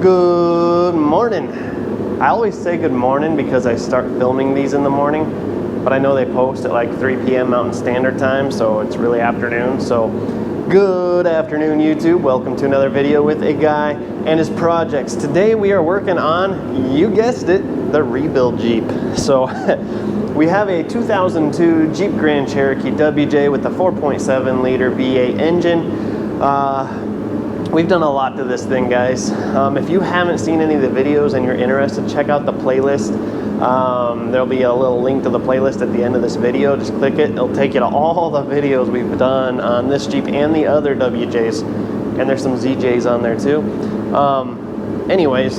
Good morning. I always say good morning because I start filming these in the morning, but I know they post at like 3 p.m. Mountain Standard Time, so it's really afternoon. So good afternoon, YouTube. Welcome to another video with a guy and his projects. Today we are working on, you guessed it, the rebuild Jeep. So we have a 2002 Jeep Grand Cherokee WJ with a 4.7 liter V8 engine. We've done a lot to this thing, guys. If you haven't seen any of the videos and you're interested, check out the playlist. There'll be a little link to the playlist at the end of this video. Just click it. It'll take you to all the videos we've done on this Jeep and the other WJs. And there's some ZJs on there too. Anyways,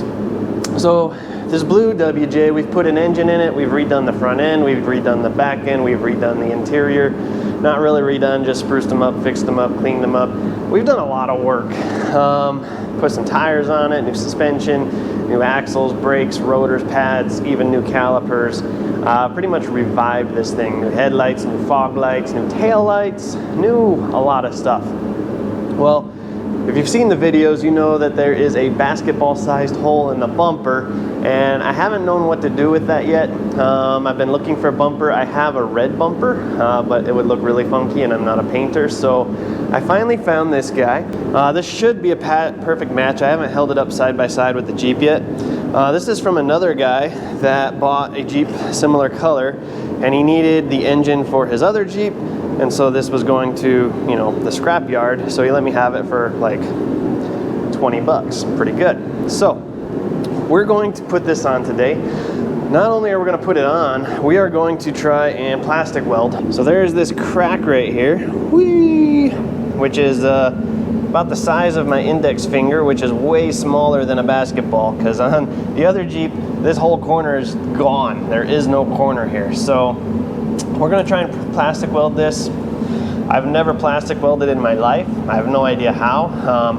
so this blue WJ, we've put an engine in it. We've redone the front end. We've redone the back end. We've redone the interior. Not really redone, just spruced them up, fixed them up, cleaned them up. We've done a lot of work. Put some tires on it, new suspension, new axles, brakes, rotors, pads, even new calipers. Pretty much revived this thing. New headlights, new fog lights, new tail lights, new a lot of stuff. Well, if you've seen the videos, you know that there is a basketball-sized hole in the bumper, and I haven't known what to do with that yet. I've been looking for a bumper. I have a red bumper, but it would look really funky, and I'm not a painter, so I finally found this guy. This should be a perfect match. I haven't held it up side by side with the Jeep yet. This is from another guy that bought a Jeep similar color, and he needed the engine for his other Jeep. And so this was going to, you know, the scrap yard. So he let me have it for like 20 bucks. Pretty good. So we're going to put this on today. Not only are we going to put it on, we are going to try and plastic weld. So there's this crack right here, whee, which is about the size of my index finger, which is way smaller than a basketball, because on the other Jeep, this whole corner is gone. There is no corner here. So we're going to try and plastic weld this. I've never plastic welded in my life. I have no idea how.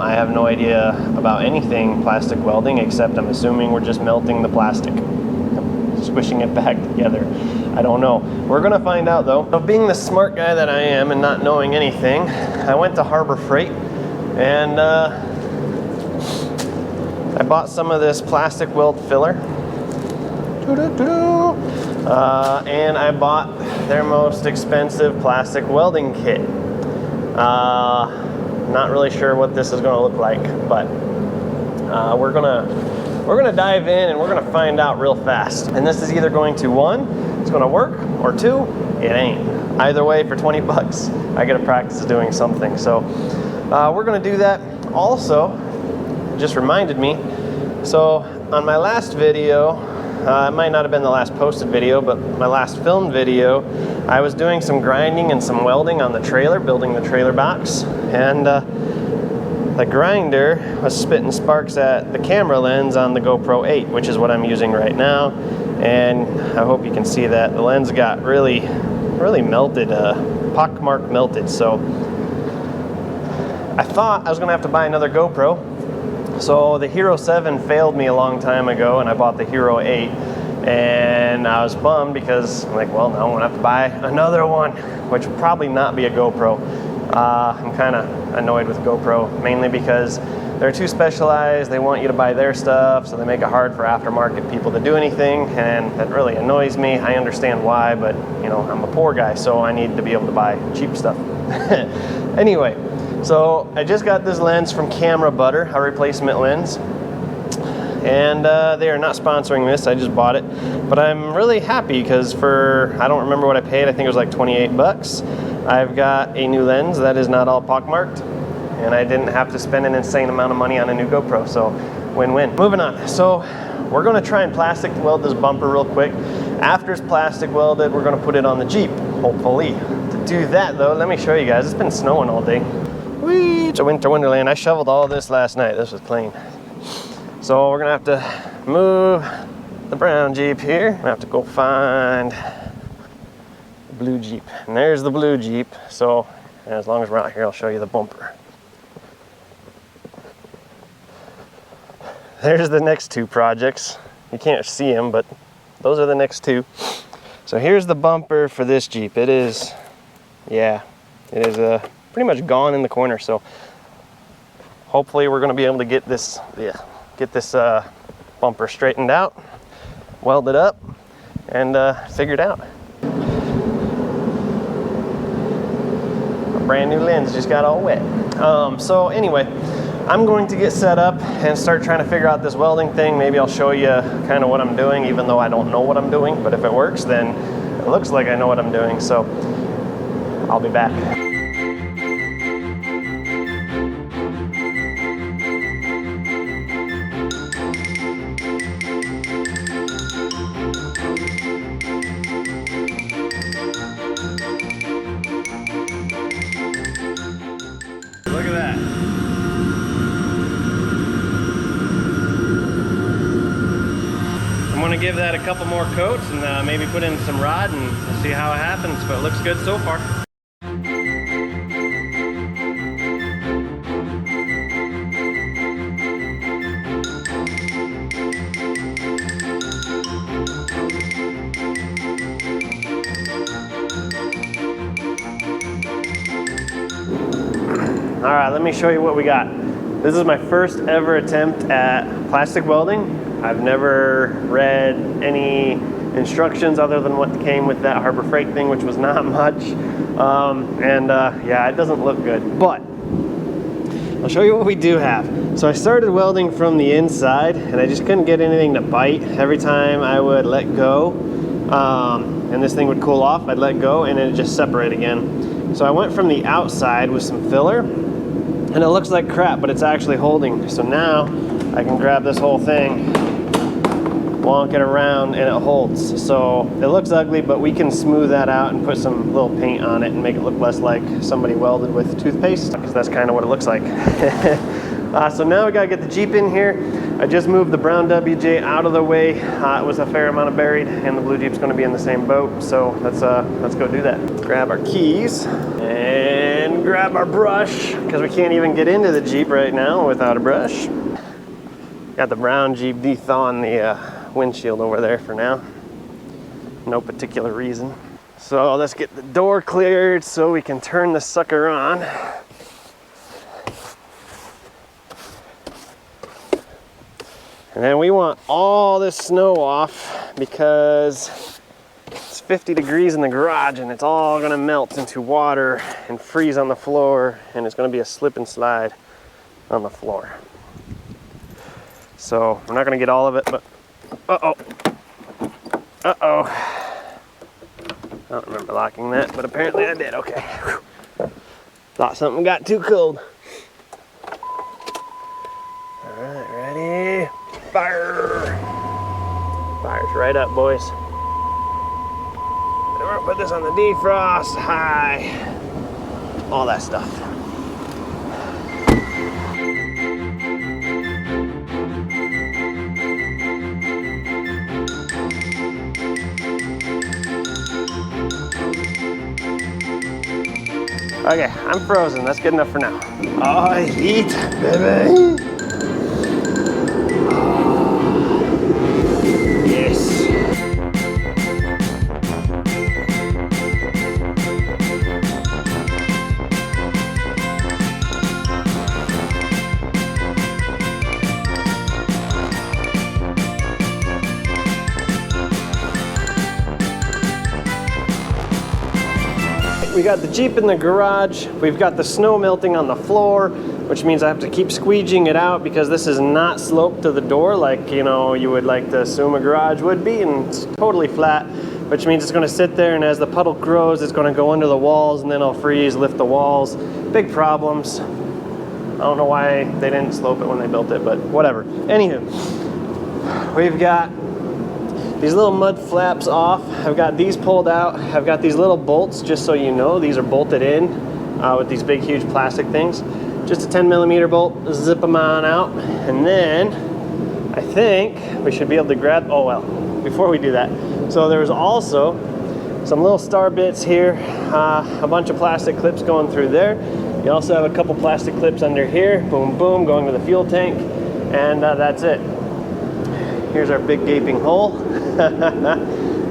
I have no idea about anything plastic welding, except I'm assuming we're just melting the plastic, squishing it back together. I don't know. We're going to find out though. So being the smart guy that I am and not knowing anything, I went to Harbor Freight and I bought some of this plastic weld filler. And I bought their most expensive plastic welding kit. Not really sure what this is going to look like, but we're gonna dive in and we're gonna find out real fast. And this is either going to, one, it's gonna work, or two, it ain't. Either way, for 20 bucks, I get to practice doing something. So we're gonna do that. Also, just reminded me, so on my last video, it might not have been the last posted video, but my last filmed video, I was doing some grinding and some welding on the trailer, building the trailer box, and the grinder was spitting sparks at the camera lens on the GoPro 8, which is what I'm using right now. And I hope you can see that the lens got really melted, pockmark melted. So I thought I was gonna have to buy another GoPro. So the Hero 7 failed me a long time ago, and I bought the Hero 8, and I was bummed because I'm like, well, now I'm gonna have to buy another one, which will probably not be a GoPro. I'm kind of annoyed with GoPro, mainly because they're too specialized. They want you to buy their stuff, so they make it hard for aftermarket people to do anything, and that really annoys me. I understand why, but you know, I'm a poor guy, so I need to be able to buy cheap stuff. Anyway. So I just got this lens from Camera Butter, a replacement lens, and they are not sponsoring this. I just bought it, but I'm really happy because for, I don't remember what I paid, I think it was like 28 bucks. I've got a new lens that is not all pockmarked, and I didn't have to spend an insane amount of money on a new GoPro, so win-win. Moving on, so we're gonna try and plastic weld this bumper real quick. After it's plastic welded, we're gonna put it on the Jeep, hopefully. To do that though, let me show you guys, it's been snowing all day. Whee, it's a winter wonderland. I shoveled all this last night. This was clean. So we're gonna have to move the brown Jeep here. I'm gonna have to go find the blue Jeep. And there's the blue Jeep. So as long as we're out here, I'll show you the bumper. There's the next two projects. You can't see them, but those are the next two. So here's the bumper for this Jeep. It is, yeah, it is pretty much gone in the corner. So hopefully we're going to be able to get this, get this bumper straightened out, welded up, and figured out. A brand new lens just got all wet. So anyway, I'm going to get set up and start trying to figure out this welding thing. Maybe I'll show you kind of what I'm doing, even though I don't know what I'm doing. But if it works, then it looks like I know what I'm doing. So I'll be back. Look at that. I'm gonna give that a couple more coats and maybe put in some rod and see how it happens, but it looks good so far. All right, let me show you what we got. This is my first ever attempt at plastic welding. I've never read any instructions other than what came with that Harbor Freight thing, which was not much. Yeah, it doesn't look good, but I'll show you what we do have. So I started welding from the inside and I just couldn't get anything to bite. Every time I would let go and this thing would cool off, I'd let go and it'd just separate again. So I went from the outside with some filler and it looks like crap, but it's actually holding. So now I can grab this whole thing, wonk it around, and it holds. So it looks ugly, but we can smooth that out and put some little paint on it and make it look less like somebody welded with toothpaste, because that's kind of what it looks like. So now we gotta get the Jeep in here. I just moved the brown WJ out of the way. It was a fair amount of buried, and the blue Jeep's gonna be in the same boat. So let's go do that. Grab our keys and grab our brush, because we can't even get into the Jeep right now without a brush. Got the brown Jeep de-thawing the windshield over there for now. No particular reason. So let's get the door cleared so we can turn the sucker on. And then we want all this snow off because it's 50 degrees in the garage and it's all gonna melt into water and freeze on the floor, and it's gonna be a slip and slide on the floor. So we're not gonna get all of it, but uh-oh. I don't remember locking that, but apparently I did. Okay. Thought something got too cold. All right, ready? Fire! Fire's right up, boys. And we're gonna put this on the defrost, high, all that stuff. Okay, I'm frozen. That's good enough for now. Oh, heat, baby. Yes. We got the Jeep in the garage. We've got the snow melting on the floor, which means I have to keep squeegeeing it out because this is not sloped to the door like, you know, you would like to assume a garage would be, and it's totally flat, which means it's going to sit there, and as the puddle grows, it's going to go under the walls, and then it'll freeze, lift the walls. Big problems. I don't know why they didn't slope it when they built it, but whatever. Anywho, we've got these little mud flaps off. I've got these pulled out. I've got these little bolts, just so you know, these are bolted in with these big, huge plastic things. Just a 10mm bolt, zip them on out. And then I think we should be able to grab, oh well, before we do that. So there's also some little star bits here, a bunch of plastic clips going through there. You also have a couple plastic clips under here, boom, boom, going to the fuel tank. And that's it. Here's our big gaping hole.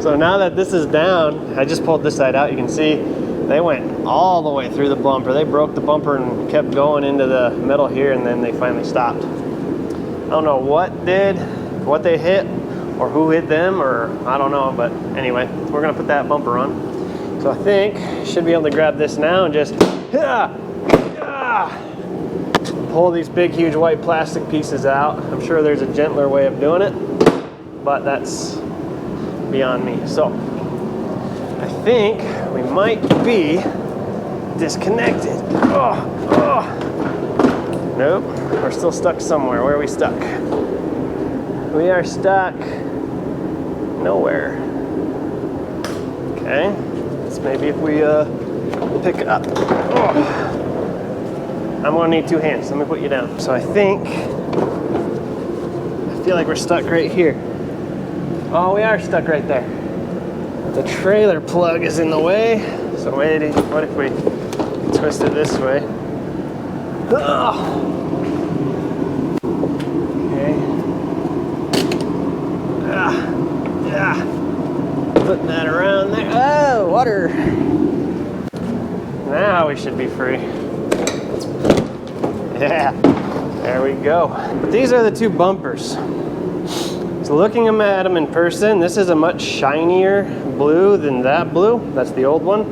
So now that this is down, I just pulled this side out. You can see they went all the way through the bumper. They broke the bumper and kept going into the metal here, and then they finally stopped. don't know what they hit or who hit them, or I don't know, but anyway, we're gonna put that bumper on. So I think should be able to grab this now and just pull these big huge white plastic pieces out. I'm sure there's a gentler way of doing it, but that's beyond me. So I think we might be disconnected. Nope, we're still stuck somewhere. Where are we stuck? We are stuck nowhere. Okay, so maybe if we pick it up. I'm gonna need 2 hands. Let me put you down. So I feel like we're stuck right here. Oh, we are stuck right there. The trailer plug is in the way. So wait, what if we twist it this way? Okay. Put that around there. Oh, water. Now we should be free. Yeah, there we go. But these are the 2 bumpers. So looking at them in person, this is a much shinier blue than that blue. That's the old one.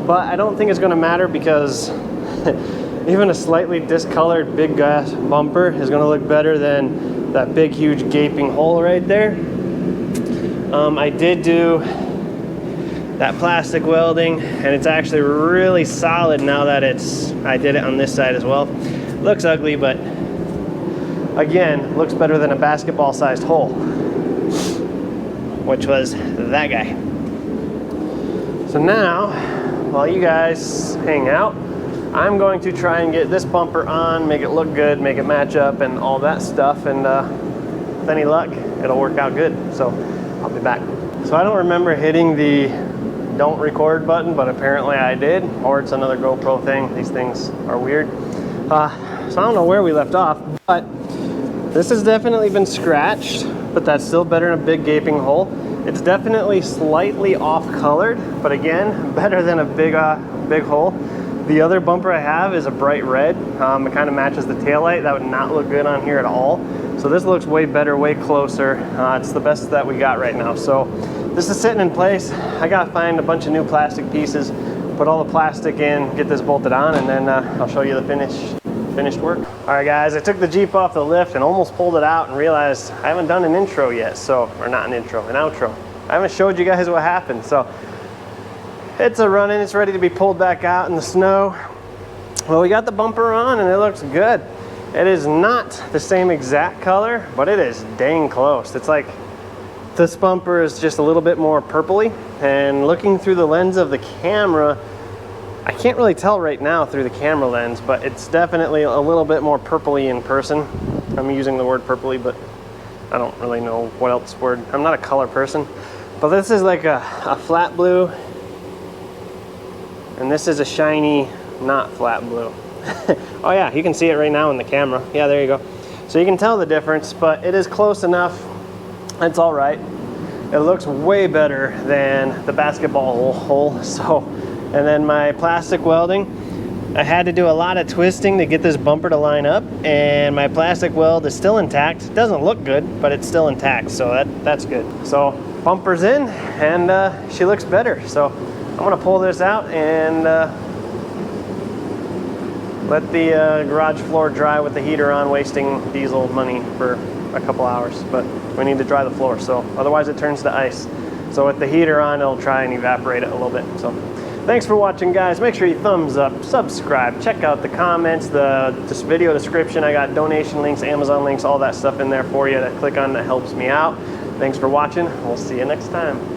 But I don't think it's gonna matter because even a slightly discolored big gas bumper is gonna look better than that big huge gaping hole right there. I did do that plastic welding and it's actually really solid now that I did it on this side as well. Looks ugly, but again, looks better than a basketball sized hole, which was that guy. So now, while you guys hang out, I'm going to try and get this bumper on, make it look good, make it match up and all that stuff, and with any luck, it'll work out good. So I'll be back. So I don't remember hitting the don't record button, but apparently I did, or it's another GoPro thing. These things are weird. So I don't know where we left off, but this has definitely been scratched, but that's still better than a big gaping hole. It's definitely slightly off colored, but again, better than a big hole. The other bumper I have is a bright red. It kind of matches the taillight. That would not look good on here at all. So this looks way better, way closer. It's the best that we got right now. So this is sitting in place. I gotta find a bunch of new plastic pieces, put all the plastic in, get this bolted on, and then I'll show you the finished work. All right guys, I took the Jeep off the lift and almost pulled it out and realized I haven't done an intro yet. Or not an intro, an outro. I haven't showed you guys what happened. So it's a running, it's ready to be pulled back out in the snow. Well, we got the bumper on and it looks good. It is not the same exact color, but it is dang close. It's like this bumper is just a little bit more purpley, and looking through the lens of the camera, I can't really tell right now through the camera lens, but it's definitely a little bit more purpley in person. I'm using the word purpley, but I don't really know what else word. I'm not a color person, but this is like a flat blue, and this is a shiny, not flat blue. Oh yeah, you can see it right now in the camera. Yeah, there you go. So you can tell the difference, but it is close enough. It's all right. It looks way better than the basketball hole. So, and then my plastic welding, I had to do a lot of twisting to get this bumper to line up, and my plastic weld is still intact. It doesn't look good, but it's still intact, so that's good. So bumper's in, and she looks better. So I'm gonna pull this out and let the garage floor dry with the heater on, wasting diesel money for a couple hours, but we need to dry the floor, so otherwise it turns to ice. So with the heater on, it'll try and evaporate it a little bit. So thanks for watching, guys. Make sure you thumbs up, subscribe, check out the comments, this video description. I got donation links, Amazon links, all that stuff in there for you to click on. That helps me out. Thanks for watching. We'll see you next time.